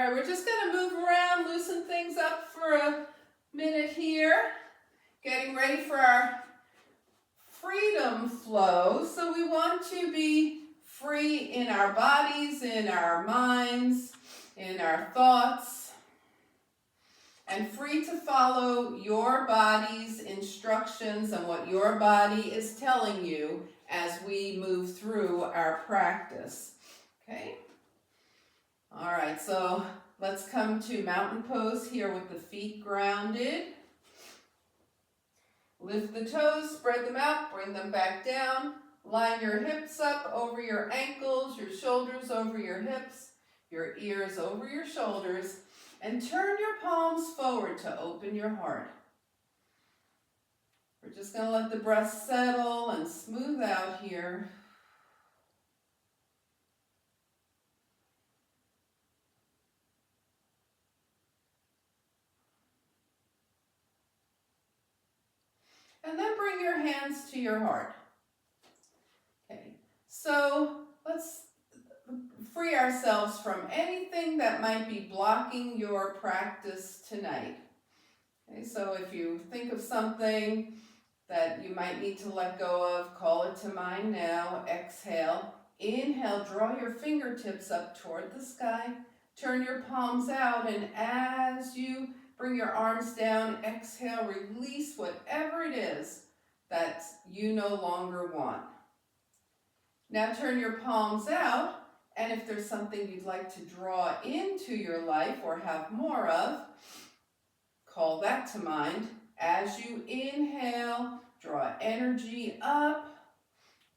right, we're just going to move around, loosen things up for a minute here. Getting ready for our freedom flow. So we want to be free in our bodies, in our minds, in our thoughts, and free to follow your body's instructions and what your body is telling you as we move through our practice. Okay? All right, so let's come to mountain pose here with the feet grounded. Lift the toes, spread them out, bring them back down. Line your hips up over your ankles, your shoulders over your hips, your ears over your shoulders, and turn your palms forward to open your heart. We're just going to let the breath settle and smooth out here. And then bring your hands to your heart. Okay, so let's free ourselves from anything that might be blocking your practice tonight. Okay, so if you think of something that you might need to let go of, call it to mind now. Exhale. Inhale, draw your fingertips up toward the sky. Turn your palms out, and as you bring your arms down, exhale, release whatever it is that you no longer want. Now turn your palms out, and if there's something you'd like to draw into your life or have more of, call that to mind. As you inhale, draw energy up,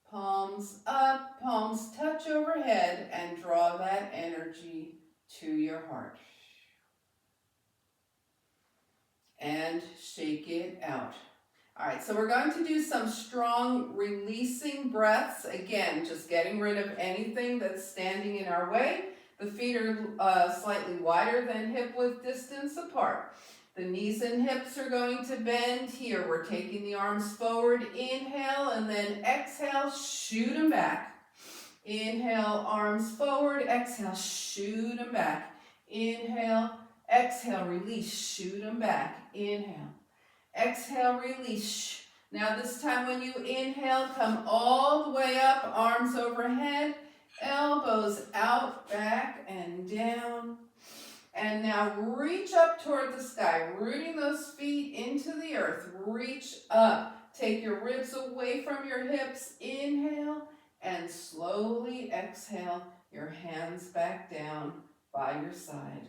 palms touch overhead, and draw that energy to your heart. And shake it out. All right, so we're going to do some strong releasing breaths. Again, just getting rid of anything that's standing in our way. The feet are slightly wider than hip width distance apart. The knees and hips are going to bend here. We're taking the arms forward. Inhale, and then exhale, shoot them back. Inhale, arms forward. Exhale, shoot them back. Inhale, exhale, release, shoot them back. Inhale. Exhale, release. Now this time when you inhale, come all the way up, arms overhead, elbows out, back, and down. And now reach up toward the sky, rooting those feet into the earth. Reach up. Take your ribs away from your hips. Inhale, and slowly exhale, your hands back down by your side.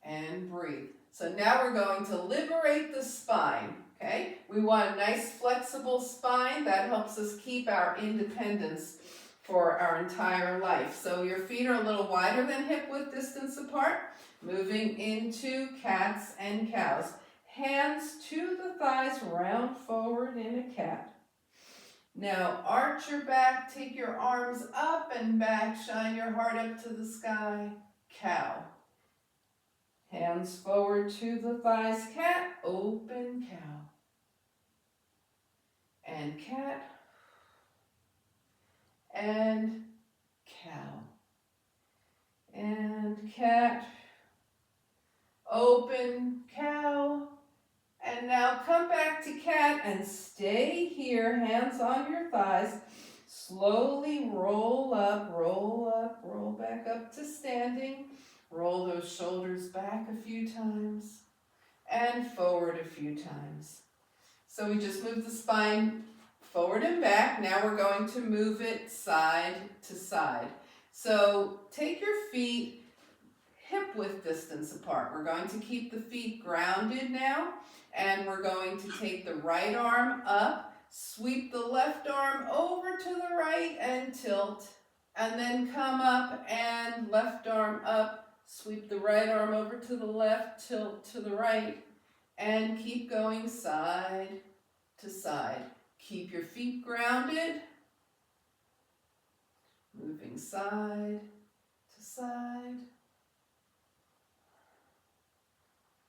And breathe. So now we're going to liberate the spine, okay? We want a nice flexible spine that helps us keep our independence for our entire life. So your feet are a little wider than hip width distance apart, moving into cats and cows. Hands to the thighs, round forward in a cat. Now arch your back, take your arms up and back, shine your heart up to the sky, cow. Hands forward to the thighs, cat, open cow. And cat, and cow. And cat, open cow. And now come back to cat and stay here, hands on your thighs. Slowly roll up, roll back up to standing. Roll those shoulders back a few times and forward a few times. So we just moved the spine forward and back. Now we're going to move it side to side. So take your feet hip width distance apart. We're going to keep the feet grounded now, and we're going to take the right arm up, sweep the left arm over to the right and tilt, and then come up and left arm up. Sweep the right arm over to the left, tilt to the right, and keep going side to side. Keep your feet grounded, moving side to side.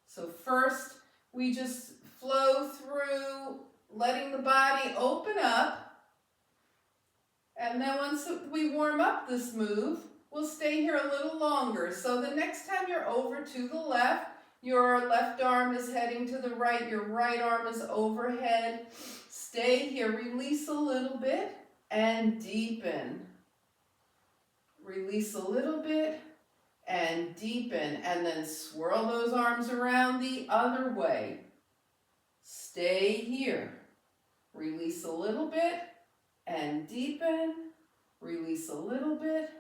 So first, we just flow through, letting the body open up, and then once we warm up this move, we'll stay here a little longer. So the next time you're over to the left, your left arm is heading to the right, your right arm is overhead. Stay here, release a little bit and deepen. Release a little bit and deepen, and then swirl those arms around the other way. Stay here. Release a little bit and deepen. Release a little bit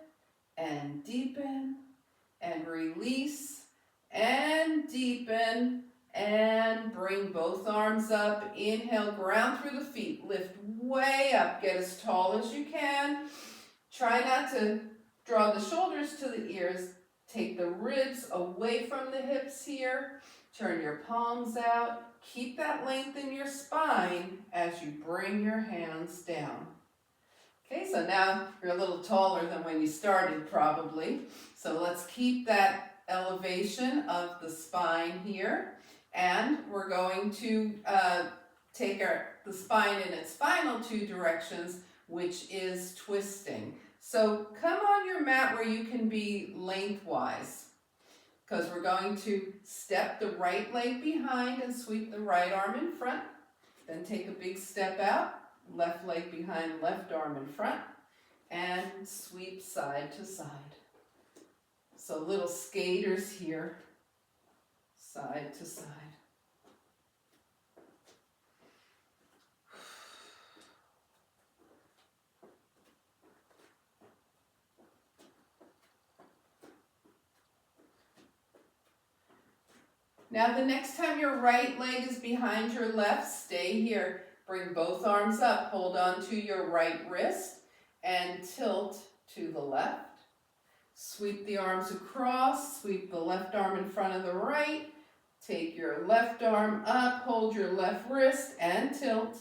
and deepen. And release and deepen. And bring both arms up. Inhale, ground through the feet. Lift way up. Get as tall as you can. Try not to draw the shoulders to the ears. Take the ribs away from the hips here. Turn your palms out. Keep that length in your spine as you bring your hands down. Okay, so now you're a little taller than when you started probably. So let's keep that elevation of the spine here. And we're going to take the spine in its final two directions, which is twisting. So come on your mat where you can be lengthwise, because we're going to step the right leg behind and sweep the right arm in front. Then take a big step out, left leg behind, left arm in front, and sweep side to side. So little skaters here, side to side. Now the next time your right leg is behind your left, stay here. Bring both arms up, hold on to your right wrist, and tilt to the left. Sweep the arms across, sweep the left arm in front of the right. Take your left arm up, hold your left wrist, and tilt.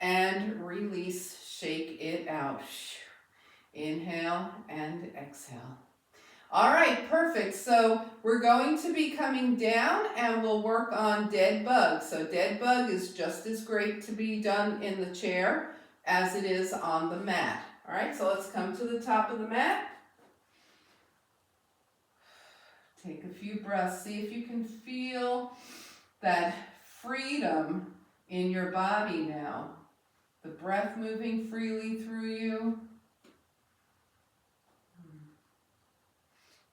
And release, shake it out. Inhale and exhale. All right, perfect. So we're going to be coming down and we'll work on dead bug. So dead bug is just as great to be done in the chair as it is on the mat. All right, so let's come to the top of the mat. Take a few breaths. See if you can feel that freedom in your body now. The breath moving freely through you.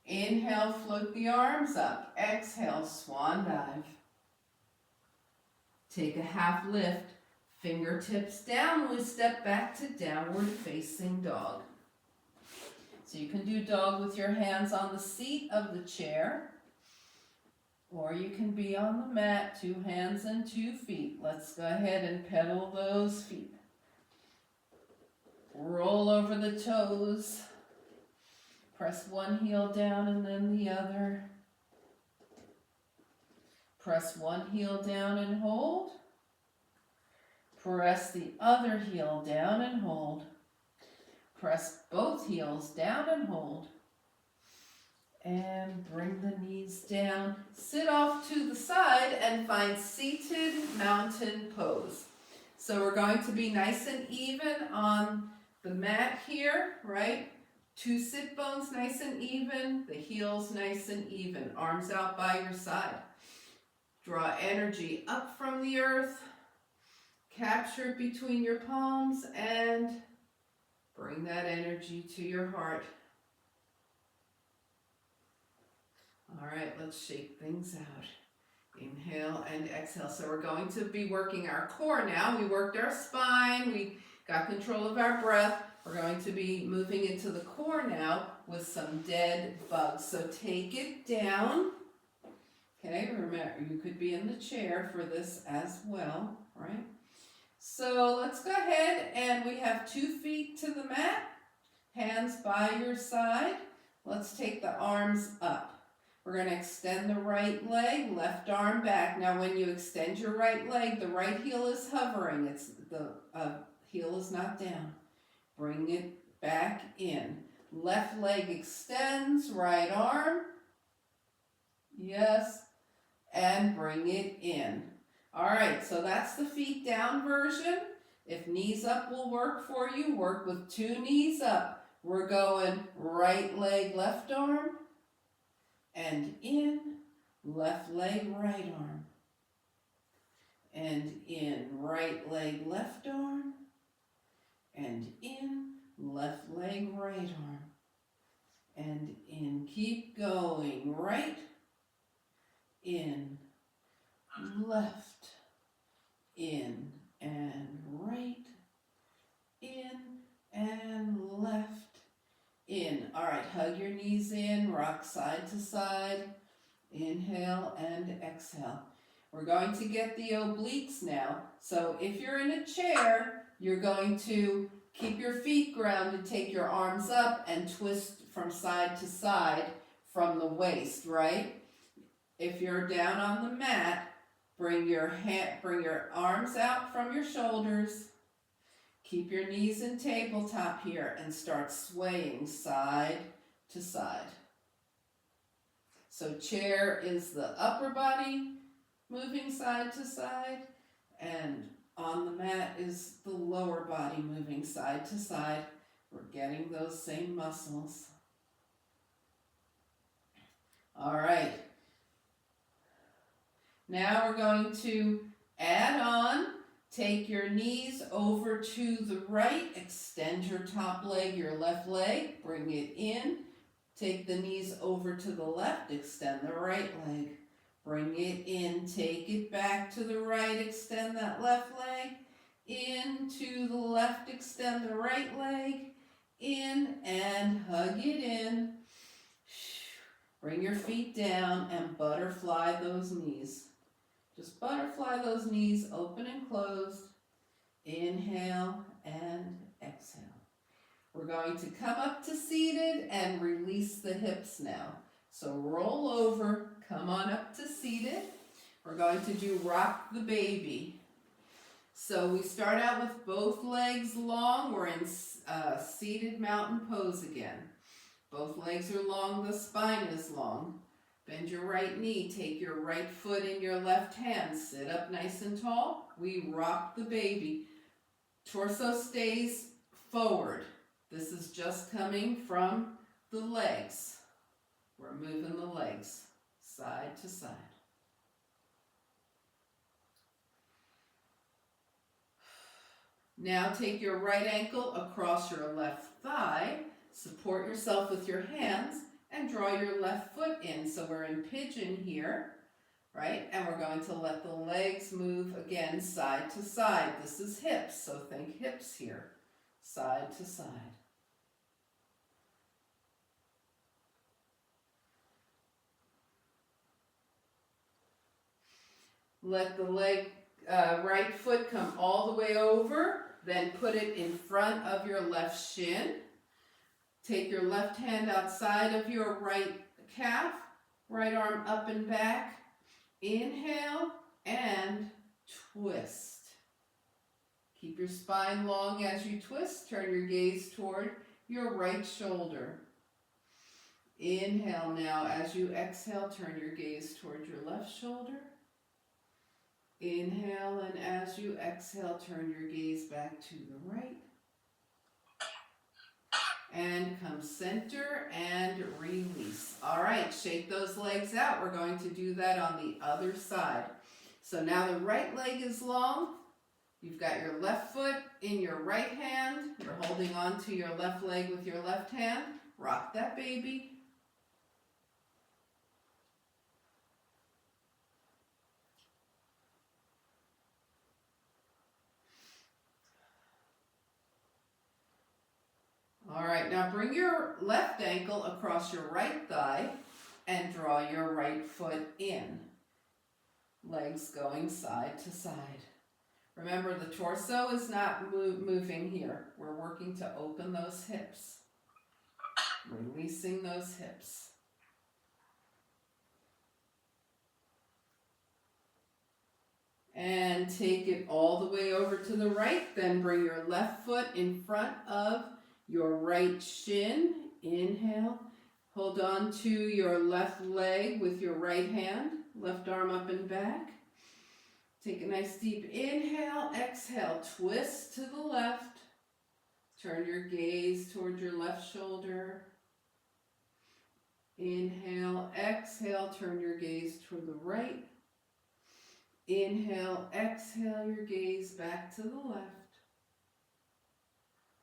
Inhale, float the arms up. Exhale, swan dive. Take a half lift. Fingertips down. We step back to downward facing dog. So you can do dog with your hands on the seat of the chair. Or you can be on the mat, 2 hands and 2 feet. Let's go ahead and pedal those feet. Roll over the toes. Press one heel down and then the other. Press one heel down and hold. Press the other heel down and hold. Press both heels down and hold. And bring the knees down. Sit off to the side and find seated mountain pose. So we're going to be nice and even on the mat here, right? 2 sit bones nice and even, the heels nice and even, arms out by your side. Draw energy up from the earth, capture it between your palms, and bring that energy to your heart. All right, let's shake things out. Inhale and exhale. So we're going to be working our core now. We worked our spine, we got control of our breath. We're going to be moving into the core now with some dead bugs. So take it down. Okay, remember, you could be in the chair for this as well, right? So let's go ahead and we have 2 feet to the mat, hands by your side. Let's take the arms up. We're going to extend the right leg, left arm back. Now when you extend your right leg, the right heel is hovering. It's the heel is not down. Bring it back in. Left leg extends, right arm. Yes. And bring it in. All right, so that's the feet down version. If knees up will work for you, work with 2 knees up. We're going right leg, left arm, and in, left leg, right arm, and in, right leg, left arm, and in, left leg, right arm, and in. Keep going, right, in, left, in, and right, in, and left, in. All right, hug your knees in, rock side to side, inhale and exhale. We're going to get the obliques now. So if you're in a chair, you're going to keep your feet grounded, take your arms up and twist from side to side from the waist, right? If you're down on the mat, bring your arms out from your shoulders. Keep your knees in tabletop here and start swaying side to side. So chair is the upper body moving side to side, and on the mat is the lower body moving side to side. We're getting those same muscles. All right. Now we're going to add on. Take your knees over to the right. Extend your top leg, your left leg. Bring it in. Take the knees over to the left, extend the right leg. Bring it in, take it back to the right, extend that left leg. Into the left, extend the right leg. In and hug it in. Bring your feet down and butterfly those knees. Just butterfly those knees, open and closed. Inhale and exhale. We're going to come up to seated and release the hips now. So roll over, come on up to seated. We're going to do rock the baby. So we start out with both legs long. We're in seated mountain pose again. Both legs are long, the spine is long. Bend your right knee, take your right foot in your left hand. Sit up nice and tall. We rock the baby. Torso stays forward. This is just coming from the legs. We're moving the legs side to side. Now take your right ankle across your left thigh. Support yourself with your hands and draw your left foot in. So we're in pigeon here, right? And we're going to let the legs move again side to side. This is hips, so think hips here. Side to side. Let the right foot come all the way over, then put it in front of your left shin. Take your left hand outside of your right calf, right arm up and back. Inhale and twist. Keep your spine long as you twist. Turn your gaze toward your right shoulder. Inhale now. As you exhale, turn your gaze toward your left shoulder. Inhale, and as you exhale, turn your gaze back to the right. And come center and release. All right, shake those legs out. We're going to do that on the other side. So now the right leg is long. You've got your left foot in your right hand. You're holding on to your left leg with your left hand. Rock that baby. All right, now bring your left ankle across your right thigh and draw your right foot in. Legs going side to side. Remember, the torso is not moving here. We're working to open those hips. Releasing those hips. And take it all the way over to the right. Then bring your left foot in front of your right shin. Inhale. Hold on to your left leg with your right hand. Left arm up and back. Take a nice deep inhale. Exhale. Twist to the left. Turn your gaze toward your left shoulder. Inhale, exhale, turn your gaze toward the right. Inhale, exhale, your gaze back to the left.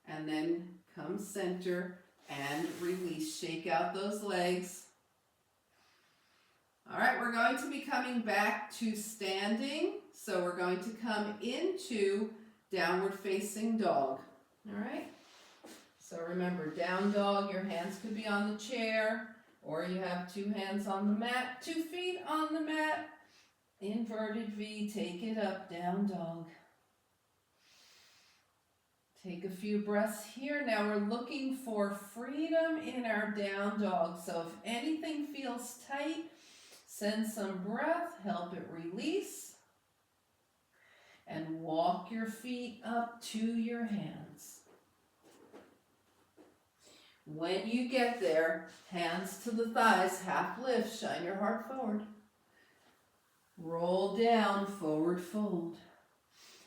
And then come center and release. Shake out those legs. All right, we're going to be coming back to standing. So we're going to come into downward facing dog. All right. So remember, down dog, your hands could be on the chair, or you have 2 hands on the mat, 2 feet on the mat. Inverted V, take it up, down dog. Take a few breaths here. Now we're looking for freedom in our down dog. So if anything feels tight, send some breath, help it release. And walk your feet up to your hands. When you get there, hands to the thighs, half lift, shine your heart forward. Roll down, forward fold.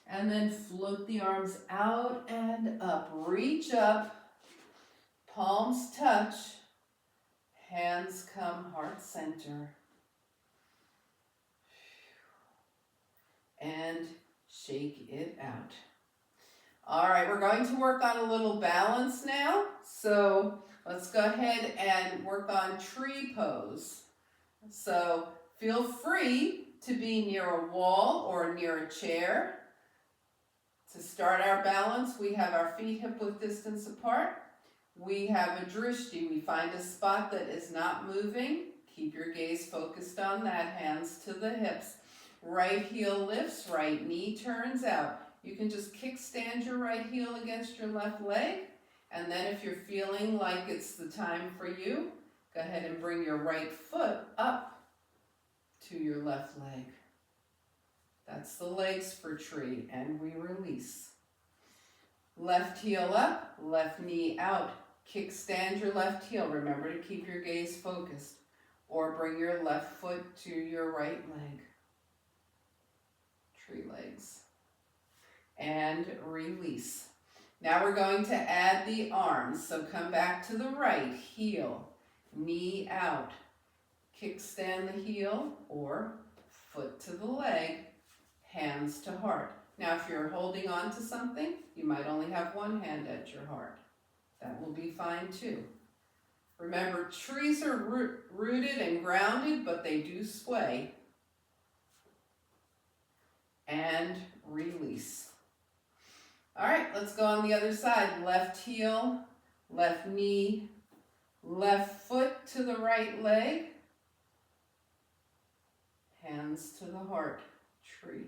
And then float the arms out and up. Reach up, palms touch, hands come heart center. And shake it out. All right, we're going to work on a little balance now. So let's go ahead and work on tree pose. So feel free to be near a wall or near a chair. To start our balance, we have our feet hip-width distance apart. We have a drishti. We find a spot that is not moving. Keep your gaze focused on that. Hands to the hips. Right heel lifts, right knee turns out. You can just kickstand your right heel against your left leg. And then if you're feeling like it's the time for you, go ahead and bring your right foot up to your left leg. That's the legs for tree, and we release. Left heel up, left knee out. Kickstand your left heel. Remember to keep your gaze focused. Or bring your left foot to your right leg. Tree legs. And release. Now we're going to add the arms. So come back to the right, heel, knee out. Kickstand the heel or foot to the leg, hands to heart. Now if you're holding on to something, you might only have one hand at your heart. That will be fine too. Remember, trees are rooted and grounded, but they do sway. And release. All right, let's go on the other side. Left heel, left knee, left foot to the right leg, hands to the heart, tree.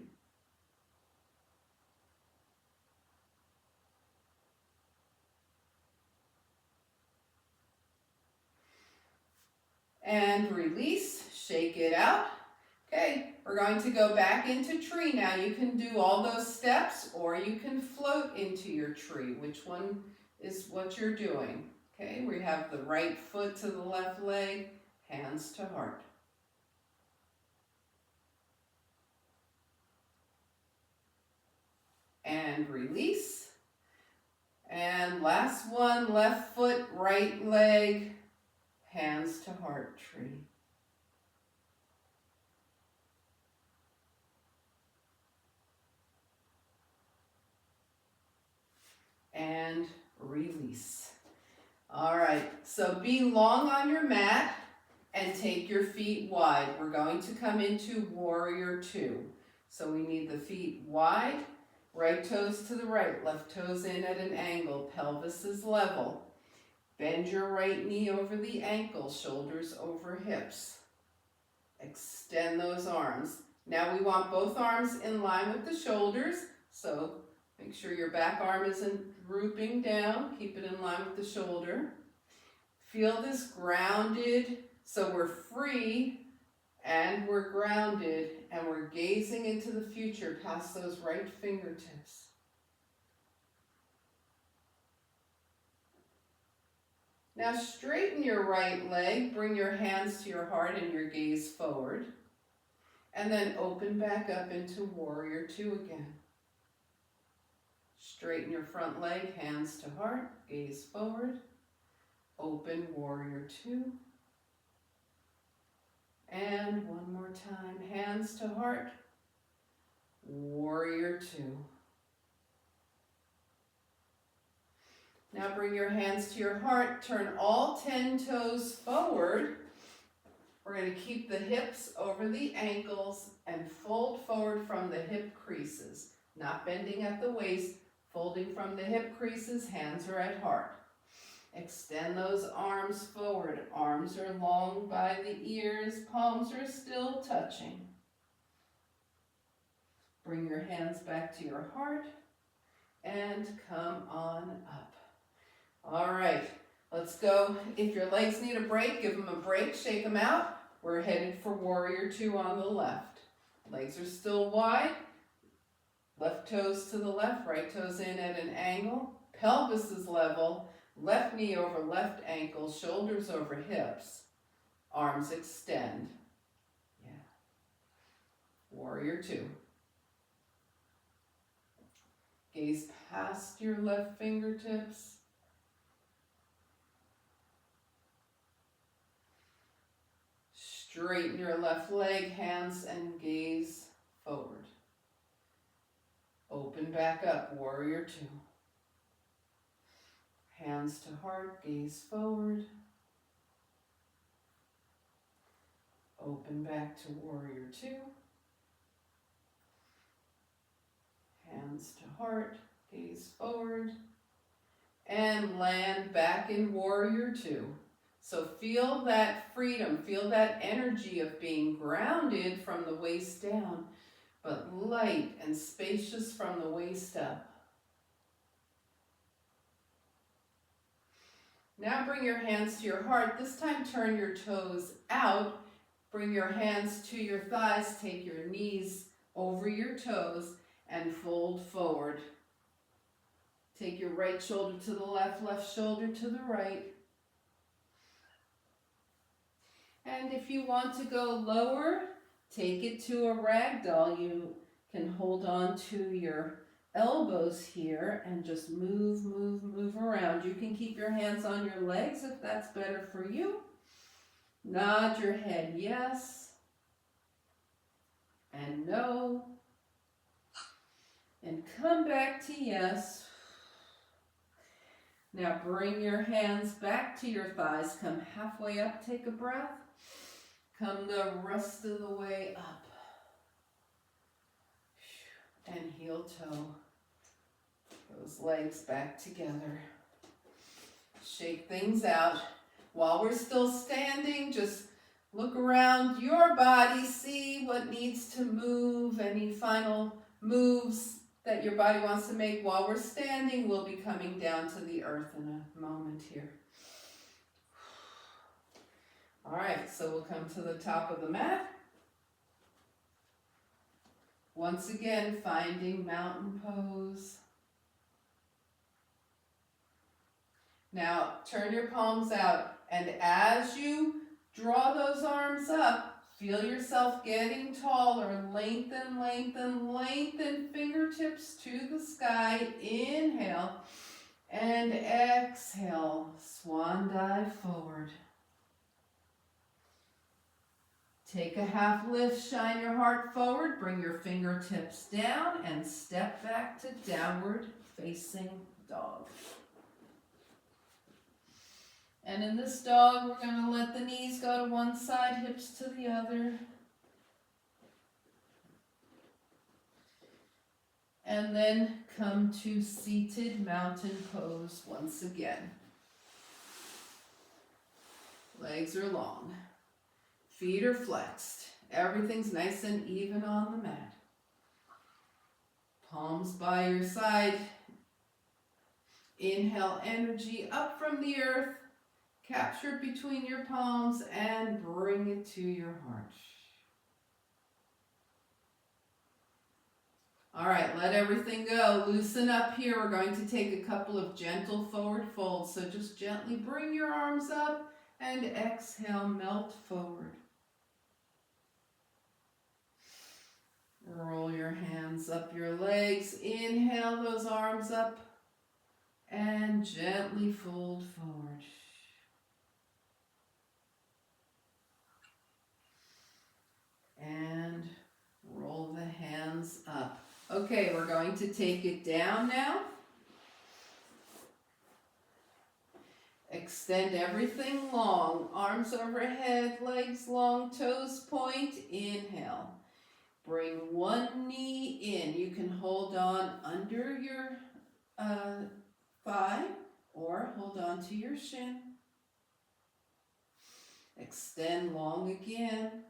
And release, shake it out. Okay, we're going to go back into tree now. You can do all those steps or you can float into your tree. Which one is what you're doing? Okay, we have the right foot to the left leg, hands to heart. And release. And last one, left foot, right leg, hands to heart, tree. And release. All right, so be long on your mat and take your feet wide. We're going to come into warrior two. So we need the feet wide, right toes to the right, left toes in at an angle, pelvis is level. Bend your right knee over the ankle, shoulders over hips. Extend those arms. Now we want both arms in line with the shoulders, so make sure your back arm isn't drooping down. Keep it in line with the shoulder. Feel this grounded, so we're free and we're grounded and we're gazing into the future past those right fingertips. Now straighten your right leg, bring your hands to your heart and your gaze forward. And then open back up into warrior two again. Straighten your front leg, hands to heart, gaze forward. Open, warrior two. And one more time, hands to heart, warrior two. Now bring your hands to your heart, turn all 10 toes forward. We're going to keep the hips over the ankles and fold forward from the hip creases. Not bending at the waist, folding from the hip creases, hands are at heart. Extend those arms forward. Arms are long by the ears, palms are still touching. Bring your hands back to your heart and come on up. All right, let's go. If your legs need a break, give them a break, shake them out. We're headed for warrior two on the left. Legs are still wide. Left toes to the left, right toes in at an angle. Pelvis is level. Left knee over left ankle, shoulders over hips. Arms extend. Yeah. Warrior two. Gaze past your left fingertips. Straighten your left leg, hands and gaze forward. Open back up, warrior two. Hands to heart, gaze forward. Open back to warrior two. Hands to heart, gaze forward. And land back in warrior two. So feel that freedom, feel that energy of being grounded from the waist down, but light and spacious from the waist up. Now bring your hands to your heart. This time turn your toes out. Bring your hands to your thighs. Take your knees over your toes and fold forward. Take your right shoulder to the left, left shoulder to the right. And if you want to go lower, take it to a ragdoll. You can hold on to your elbows here and just move, move, move around. You can keep your hands on your legs if that's better for you. Nod your head yes and no. And come back to yes. Now bring your hands back to your thighs. Come halfway up, take a breath. Come the rest of the way up. And heel toe. Those legs back together. Shake things out. While we're still standing, just look around your body, see what needs to move, any final moves that your body wants to make. While we're standing, we'll be coming down to the earth in a moment here. All right, so we'll come to the top of the mat. Once again, finding mountain pose. Now, turn your palms out, and as you draw those arms up, feel yourself getting taller. Lengthen, lengthen, lengthen, fingertips to the sky. Inhale, and exhale, swan dive forward. Take a half lift, shine your heart forward, bring your fingertips down, and step back to downward facing dog. And in this dog, we're going to let the knees go to one side, hips to the other. And then come to seated mountain pose once again. Legs are long. Feet are flexed. Everything's nice and even on the mat. Palms by your side. Inhale energy up from the earth. Capture it between your palms and bring it to your heart. All right, let everything go. Loosen up here. We're going to take a couple of gentle forward folds. So just gently bring your arms up and exhale, melt forward. Roll your hands up your legs. Inhale those arms up and gently fold forward. And roll the hands up. Okay, we're going to take it down now. Extend everything long. Arms overhead, legs long, toes point. Inhale. Bring one knee in. You can hold on under your thigh or hold on to your shin. Extend long again.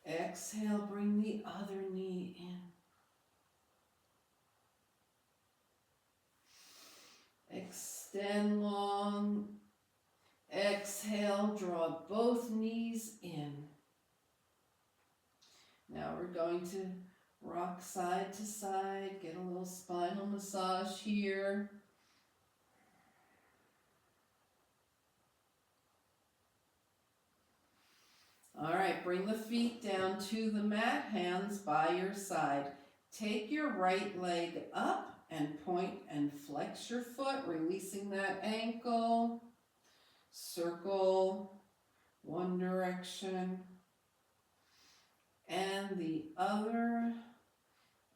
Exhale, bring the other knee in. Extend long. Exhale, draw both knees in. Now we're going to rock side to side, get a little spinal massage here. All right, bring the feet down to the mat, hands by your side. Take your right leg up and point and flex your foot, releasing that ankle. Circle one direction and the other,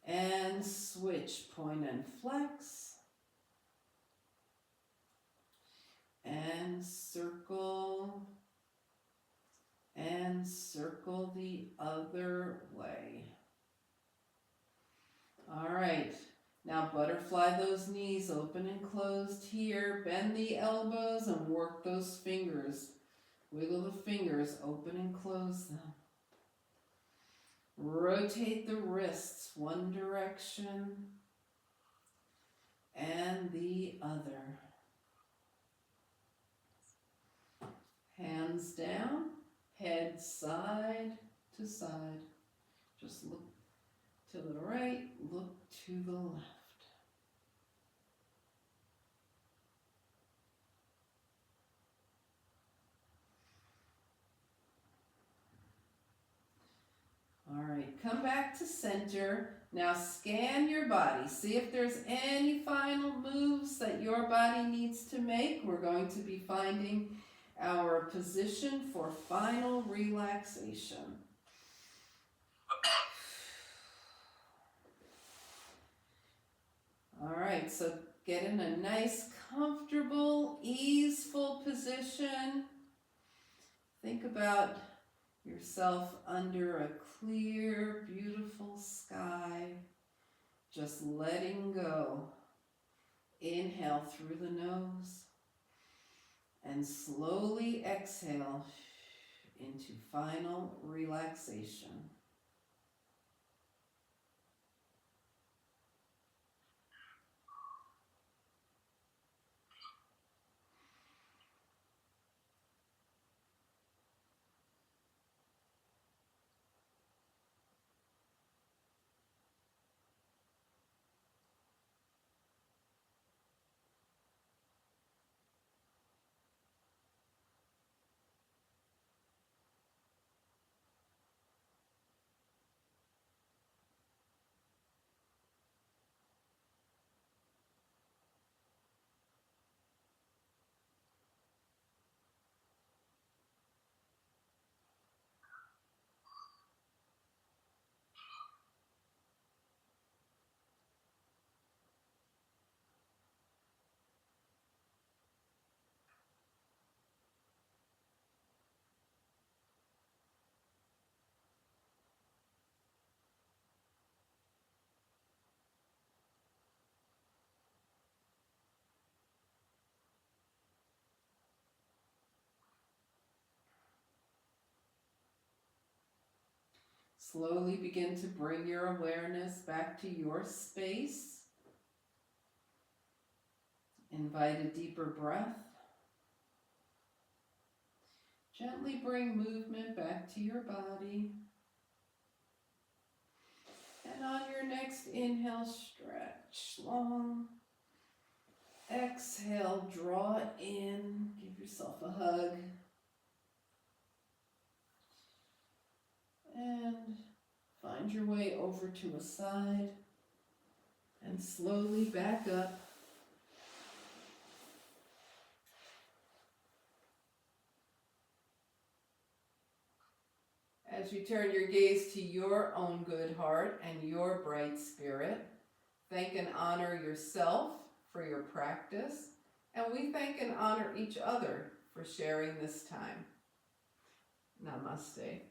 and switch, point and flex, and circle the other way. All right, now butterfly those knees, open and closed here. Bend the elbows and work those fingers. Wiggle the fingers, open and close them. Rotate the wrists one direction and the other. Hands down, head side to side. Just look to the right, look to the left. All right, come back to center. Now scan your body. See if there's any final moves that your body needs to make. We're going to be finding our position for final relaxation. All right, so get in a nice, comfortable, easeful position. Think about yourself under a clear, beautiful sky, just letting go. Inhale through the nose and slowly exhale into final relaxation. Slowly begin to bring your awareness back to your space. Invite a deeper breath. Gently bring movement back to your body. And on your next inhale, stretch long. Exhale, draw in, give yourself a hug. And Find your way over to a side and slowly back up. As you turn your gaze to your own good heart and your bright spirit, thank and honor yourself for your practice, and we thank and honor each other for sharing this time. Namaste.